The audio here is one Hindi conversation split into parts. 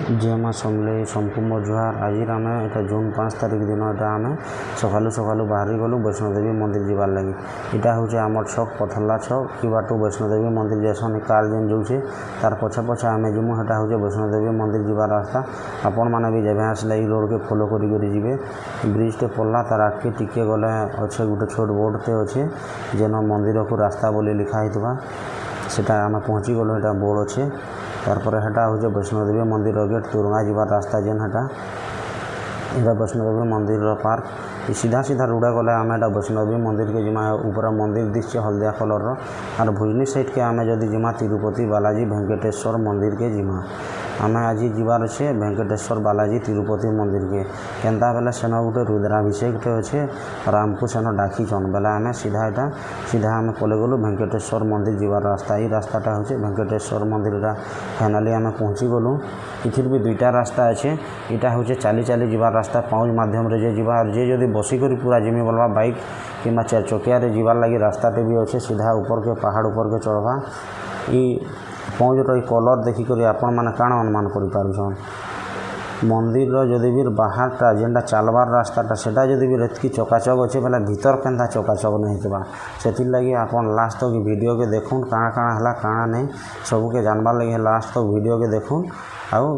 जय माँ समलेई संपूर्ण जुहार। आज आम एटा जून 5 तारिख दिन एटा आम सकालू सकालू बाहरी गलु वैष्णोदेवी मंदिर जीवार लगी। इटा हूँ आम छक पथरला छक कि बाटू वैष्णोदेवी मंदिर जैसन कार जेन जाऊे तार पछे पछे आम जीमु। हेटा हूँ वैष्णोदेवी मंदिर जीवार रास्ता। आपण मैंने भी जब आसला ई रोड के फॉलो करी जी ब्रिजटे पड़ला तार आगे टिके गले अच्छे गोटे छोट बोर्डते अच्छे जेन मंदिर को रास्ता बोली लिखाई सेटा आम पहुँची गलु। एटा बोर्ड अच्छे तारपर हेटा हूँ वैष्णोदेवी मंदिर गेट तुरंगा जीवार रास्ता जेन हेटा एटा वैष्णोदेवी मंदिर पार्क। सीधा सीधा रुड़ा गले आम एटा वैष्णोदेवी मंदिर के जिमा ऊपर मंदिर दिशे हल्दिया कलर और भुजनी साइड के आम जदि जिमा तिरुपति बालाजी वेंकटेश्वर मंदिर के जिमा आम आज जीवार अच्छे वेंकटेश्वर बालाजी तिरुपति मंदिर के केन्ता बेले सेन गोटे रुद्राभिषेकटे अच्छे और आमको सेन डाकिछन बेले आम सीधा आम पले गलु वेंकटेश्वर मंदिर जीवार रास्ता। ये रास्ताटा हूँ वेंकटेश्वर मंदिर फाइनाली आम पहुँची गलु। इथिर भी दुईटा रास्ता अच्छे। यहाँ हूँ चली चली जीवार रास्ता पाँच माध्यम जे जीवा जे जदि बसिक पूरा जिमी बोलवा बाइक कि चार चकिया जीवार लगी रास्ताटे भी अच्छे सीधा ऊपर के पहाड़ ऊपर के चढ़वा। ई पौजर ये कलर देखिक आपण मैंने काण अनुमान कर मंदिर जदि भी बाहरटा जेनटा चलबार रास्ताटा सेटा जदि भी एतकी चकाचक अच्छे बेले भीतर केन्ता चकाचक नहीं होता से लगी आपन लास्ट तक वीडियो के देखुन काଣା काଣା है काଣା नहीं सबके जानबार लगे लास्ट तक वीडियो के देखुन आउ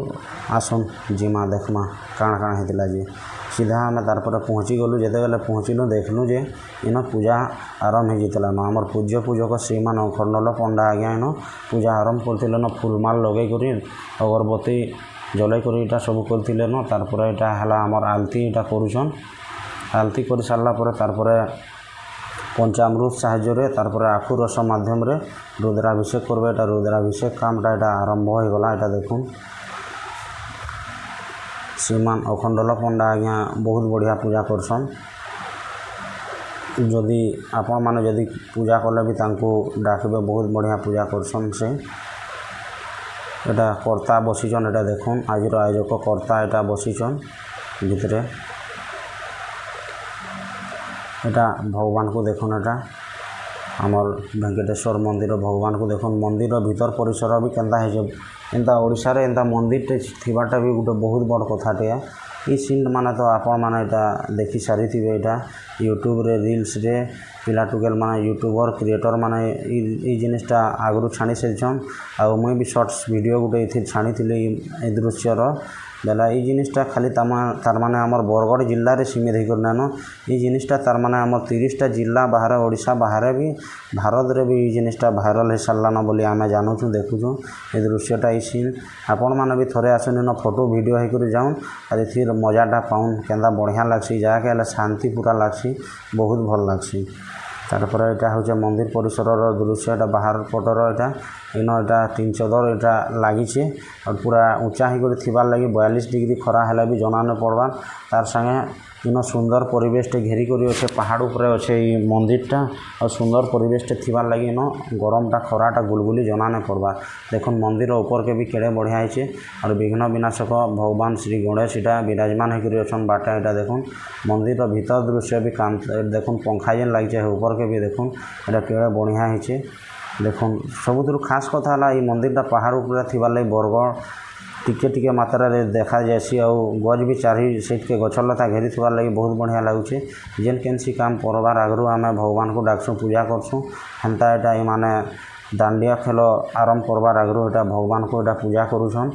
आसुन जिमा देखमा काଣା काଣା होता जे सीधा आम तारपर पहुँची गलु। जिते बेले पहुँचलु देखलु जे इन पूजा आरंभ हो जाता आमर पूज्य पूजक श्रीमान खंडल पंडा आज्ञा इन पूजा आरंभ करते फुलमाल लगे कर अगरबत्ती जलै कर इटा सब करते तारपर इटा है आमर आलती इटा करुछन। आलती कर सारा तारपर पंचामृत साहाय्य तारपर आखु रस माध्यम रुद्राभिषेक करबे। एटा रुद्राभिषेक कामटा इटा आरंभ हो गला। इटा देखुन श्रीमान अखंडल पंडा आज्ञा बहुत बढ़िया पूजा करसन। जदि आपण माने जदि पूजा कले भी तांको डाकबे बहुत बढ़िया पूजा करसन से। एटा कर्ता बसीचन एटा देखुन आज आयोजक कर्ता एटा बसीचन भितरे एटा भगवान को देखुन। एटा आमर वेंकटेश्वर मंदिर भगवान को देखुन। मंदिर भीतर परिसर भी केन्ता है एंता ओडिशा रे एंता मंदिर थिबाटा भी गोटे बहुत बड़ कथाटे। ये सीन माने तो आपण माने एटा देखि सारी थिबे। एटा यूट्यूब रे रील्स रे पिला टुकेल माने यूट्यूबर क्रिएटर माने ई जिनिसटा आगरू छाणी सारिछन आ मुई भी शॉर्ट्स वीडियो गोटे इथि छाणी थिले ए दृश्यर बेला ये जिनिसटा खाली तार माने आमर बरगढ़ जिल्ला रे सीमित होकर नान ये जिनिसटा तार माने आमर 30टा जिला बाहर ओडिशा बाहर भी भारत रे भी ये जिनिसटा भाइराल हो साराना बोली आम जानूँ देखुँ ये दृश्यटा ये सीन आपण मैंने भी थोड़े आसन इन फोटो वीडियो होकर जाऊन और ये मजाटा पाउन केन्दा बढ़िया लगसी जगह शांति पूरा लगसी बहुत भल लगसी। तारपर यहाँ हूँ मंदिर परिसर दृश्य एटा बाहर पटर एटा इन एटा 3 चदर एटा लगी और पूरा ऊँचा होकर थिबार लगी 42 डिग्री खरा है भी जना नहीं पड़वा। तार संगे इन सुंदर परिवेशटे घेरी कर अच्छे पहाड़ उपर अच्छे मंदिरटा और सुंदर परिवेशटे थिबार लगी इन गरमटा खराटा गुलगुली जना नहीं पड़वा। देखुन मंदिर ऊपर के भी केड़े बढ़िया है और विघ्न विनाशक भगवान श्री गणेश इटा विराजमान होकर अच्छन बाटा। एटा देखुन मंदिर भीतर दृश्य भी काम देखुन पंखा जेन लगे ऊपर के भी देखुन एटा केड़े बढ़िया है। देखुन सबुठ खास कथा है ये मंदिरटा पहाड़ उपर थिबार लगी बरगढ़ टिके टिके मात्रा रे देखा जासी और गज भी चारि साइड के गछलता घेरी थबार लगी बहुत बढ़िया लगुचे। जेन केनसी काम करबार आगरू आम भगवान को डाकसुँ पूजा करसुँ हेन्ता एटा माने दांडिया खेल आरंभ करबार आगरू एटा भगवान को एटा पूजा करुछन।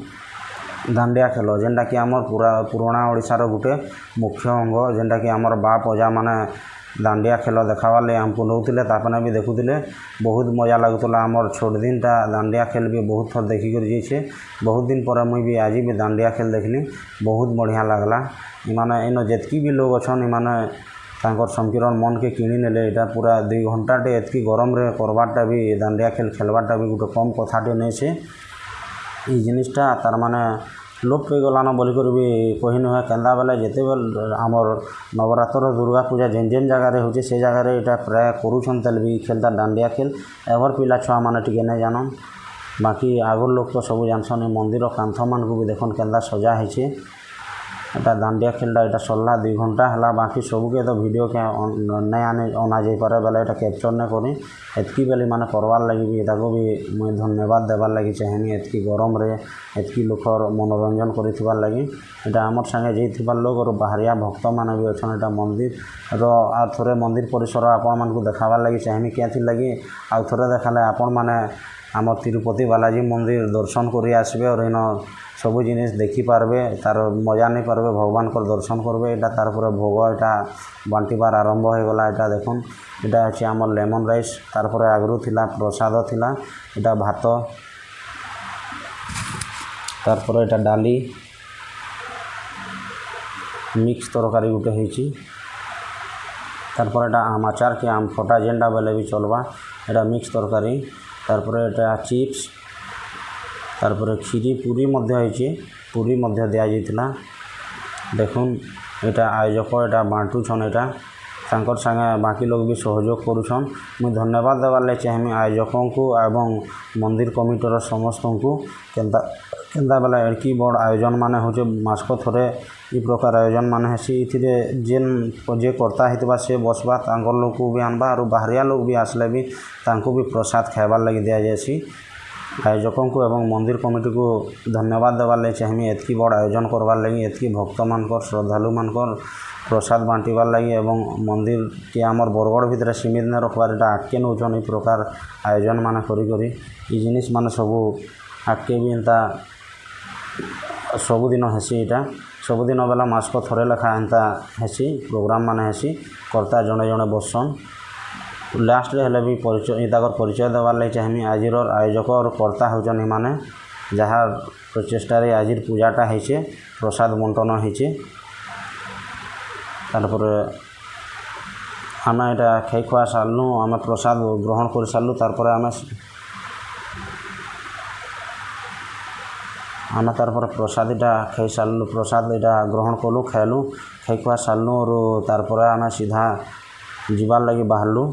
दांडिया खेल जेनटा कि आमर पूरा पुराना ओडिशार गोटे मुख्य अंग जेनटा कि आमर बाप अजा माने दांडिया खेल देखावार लगे आमको नौते तापने भी देखुले बहुत मजा लगुला। आमर छोट दिनटा दांडिया खेल भी बहुत थर देखिक जाइए बहुत दिन पर मुई भी आज भी दांडिया खेल देखली बहुत बढ़िया लगला। माने इन जितकी भी लोग अच्छन माने तांकर संकीर्ण मन के किणी नेले एटा पूरा 2 घंटाटे एतकी गरम रे करबारटा भी दांडिया खेल खेलबारटा भी गोटे कम कथाटे नहीं से। ये जिनिसटा तार माने लोप पे गलान बोलिकर भी कही नुहे केन्दा बेले जिते बेल आमर नवरात्र दुर्गा पूजा जेन जेन जगार होचे से जगार यहाँ प्राय करुछन तेल भी खेलता दांडिया खेल एवर पिला छुआ मैंने टिके नहीं जानन बाकी आगर लोग तो सब जानसन। मंदिर कांथ मान को भी देखन केन्दा सजा है এটা দাଣ୍ଡିଆ ଖେଳଟା এটা ସରିଲା 2 ଘଣ୍ଟା ହେଲା ବାକି ସବୁକେ ତ ଭିଡ଼ିଓ କେ ନାଇଁ ଅନା ଯାଇପାରେ ବେଲେ এটা କ୍ୟାପଚର୍ ନାଇଁ କରି ଏତ୍କି ବେଲେ ମାନେ କରବାର୍ ଲାଗି ବି ତାକୁ ବି ମୁଇଁ ଧନ୍ୟବାଦ ଦେବାର୍ ଲାଗି ଚାହେଁନି ଏତ୍କି ଗରମରେ ଏତ୍କି ଲୋକର ମନୋରଞ୍ଜନ କରିଥିବାର୍ ଲାଗି ଏଇଟା ଆମର୍ ସାଙ୍ଗେ ଯାଇଥିବାର୍ ଲୋକ ଆଉ ବାହାରିଆ ଭକ୍ତମାନେ ବି ଅଛନ୍ ଏଇଟା ମନ୍ଦିରର ଆଉ ଥରେ ମନ୍ଦିର ପରିସର ଆପଣମାନଙ୍କୁ ଦେଖାବାର୍ ଲାଗି ଚାହେଁନି କେଥିର୍ ଲାଗି ଆଉ ଥରେ ଦେଖାଲେ ଆପଣମାନେ ଆମର ତିରୁପତି ବାଲାଜୀ ମନ୍ଦିର ଦର୍ଶନ କରି ଆସିବେ ଆଉ ଇନ ସବୁ ଜିନିଷ ଦେଖିପାରବେ ତାର ମଜା ନେଇ ପାରବେ ଭଗବାନଙ୍କର ଦର୍ଶନ କରବେ ଏଇଟା ତାର ପରେ ଭୋଗ ଏଇଟା ବାଣ୍ଟିବାର ଆରମ୍ଭ ହେଇଗଲା ଏଇଟା ଦେଖୁନ୍ ଏଇଟା ଅଛି ଆମର ଲେମନ୍ ରାଇସ୍ ତାରପରେ ଆଗରୁ ଥିଲା ପ୍ରସାଦ ଥିଲା ଏଇଟା ଭାତ ତାରପରେ ଏଇଟା ଡାଲି ମିକ୍ସ ତରକାରୀ ଗୋଟେ ହେଇଛି ତାରପରେ ଏଇଟା ଆମ୍ ଆଚାର କି ଆମ୍ ଖଟା ଯେନ୍ଟା ବେଲେ ବି ଚଲବା ଏଇଟା ମିକ୍ସ ତରକାରୀ ତାରପରେ ଏଇଟା ଚିପ୍ସ ତାରପରେ କ୍ଷୀରି ପୁରୀ ମଧ୍ୟ ହେଇଛି ପୁରୀ ମଧ୍ୟ ଦିଆଯାଇଥିଲା ଦେଖୁନ୍ ଏଇଟା ଆୟୋଜକ ଏଇଟା ବାଣ୍ଟୁଛନ୍ ଏଇଟା ତାଙ୍କର ସାଙ୍ଗେ ବାକି ଲୋକ ବି ସହଯୋଗ କରୁଛନ୍ ମୁଁ ଧନ୍ୟବାଦ ଦେବାର୍ ଲାଗି ଚାହିଁବି ଆୟୋଜକଙ୍କୁ ଏବଂ ମନ୍ଦିର କମିଟିର ସମସ୍ତଙ୍କୁ କେନ୍ତା ବେଲେ ଏଡ଼କି ବଡ଼ ଆୟୋଜନ ମାନେ ହଉଛେ ମାସକ ଥରେ ଇ ପ୍ରକାର ଆୟୋଜନ ମାନେ ହେସି ଏଥିରେ ଯେ କର୍ତ୍ତା ହେଇଥିବା ସେ ବସବା ତାଙ୍କର ଲୋକକୁ ବି ଆନବା ଆରୁ ବାହାରିଆ ଲୋକ ବି ଆସିଲେ ବି ତାଙ୍କୁ ବି ପ୍ରସାଦ ଖାଇବାର୍ ଲାଗି ଦିଆଯାଏସି ଆୟୋଜକଙ୍କୁ ଏବଂ ମନ୍ଦିର କମିଟିକୁ ଧନ୍ୟବାଦ ଦେବାର୍ ଲାଗି ଚାହିଁବି ଏତ୍କି ବଡ଼ ଆୟୋଜନ କରବାର୍ ଲାଗି ଏତ୍କି ଭକ୍ତମାନଙ୍କର ଶ୍ରଦ୍ଧାଳୁମାନଙ୍କର ପ୍ରସାଦ ବାଣ୍ଟିବାର୍ ଲାଗି ଏବଂ ମନ୍ଦିରକେ ଆମର ବରଗଡ଼ ଭିତରେ ସୀମିତ ନାଇଁ ରଖବାର୍ ଏଇଟା ଆଗକେ ନଉଛନ୍ ଇ ପ୍ରକାର ଆୟୋଜନ ମାନେ କରି ଇ ଜିନିଷ ମାନେ ସବୁ ଆଗକେ ବି ଏନ୍ତା ସବୁଦିନ ହେସି ଏଇଟା ସବୁଦିନ ବେଲା ମାସକ ଥରେ ଲେଖା ଏନ୍ତା ହେସି ପ୍ରୋଗ୍ରାମ ମାନେ ହେସି କର୍ତ୍ତା ଜଣେ ଜଣେ ବସନ୍ ଲାଷ୍ଟରେ ହେଲେ ବି ତାଙ୍କର ପରିଚୟ ଦେବାର୍ ଲାଗି ଚାହିଁବି ଆଜିର ଆୟୋଜକ ଆଉ କର୍ତ୍ତା ହେଉଛନ୍ ଏମାନେ ଯାହା ପ୍ରଚେଷ୍ଟାରେ ଆଜିର ପୂଜାଟା ହେଇଛେ ପ୍ରସାଦ ବଣ୍ଟନ ହେଇଛେ ତାରପରେ ଆମେ ଏଇଟା ଖାଇ ଖୁଆ ସାରିଲୁ ଆମେ ପ୍ରସାଦ ଗ୍ରହଣ କରି ସାରିଲୁ ତାରପରେ ଆମେ ତାରପରେ ପ୍ରସାଦ ଏଇଟା ଖାଇ ସାରିଲୁ ପ୍ରସାଦ ଏଇଟା ଗ୍ରହଣ କଲୁ ଖାଇଲୁ ଖାଇ ଖୁଆ ସାରିଲୁ ଆରୁ ତାରପରେ ଆମେ ସିଧା ଯିବାର୍ ଲାଗି ବାହାରିଲୁ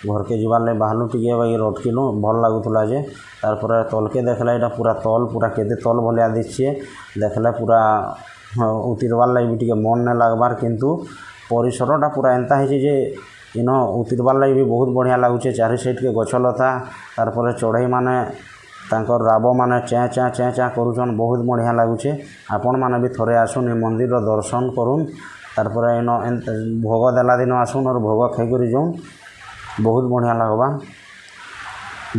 ଘରକେ ଯିବାର୍ ଲାଗି ବାହାରିଲୁ ଟିକେ ବାକି ଅଟକିଲୁ ଭଲ ଲାଗୁଥିଲା ଯେ ତାରପରେ ତଲକେ ଦେଖିଲେ ଏଇଟା ପୁରା କେତେ ତଲ ଭଳିଆ ଦିଶେ ଦେଖିଲେ ପୁରା ଉତରିବାର୍ ଲାଗି ବି ଟିକେ ମନ ନାଇଁ ଲାଗବାର୍ କିନ୍ତୁ ପରିସରଟା ପୁରା ଏନ୍ତା ହେଇଛି ଯେ ଇନ ଉତରିବାର୍ ଲାଗି ବି ବହୁତ ବଢ଼ିଆ ଲାଗୁଛେ ଚାରି ସାଇଡ଼୍କେ ଗଛଲତା ତାରପରେ ଚଢ଼େଇମାନେ ତାଙ୍କର ରାବମାନେ ଚେଁ ଚେଁ କରୁଛନ୍ ବହୁତ ବଢ଼ିଆ ଲାଗୁଛେ ଆପଣମାନେ ବି ଥରେ ଆସୁନ୍ ଏ ମନ୍ଦିରର ଦର୍ଶନ କରୁନ୍ ତାରପରେ ଇନ ଭୋଗ ଦେଲା ଦିନ ଆସୁନ୍ ଆରୁ ଭୋଗ ଖାଇକରି ଯାଉନ୍ ବହୁତ ବଢ଼ିଆ ଲାଗ୍ବା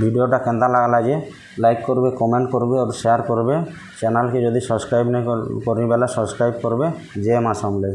ভিডিওটা কেন্তা লাগলা যে লাইক করবে কমেন্ট করবে আর শেয়ার করবে চ্যানেলকে যদি সবসক্রাইব नहीं করি বেলে সবসক্রাইব করবে জয় মা সমলেই।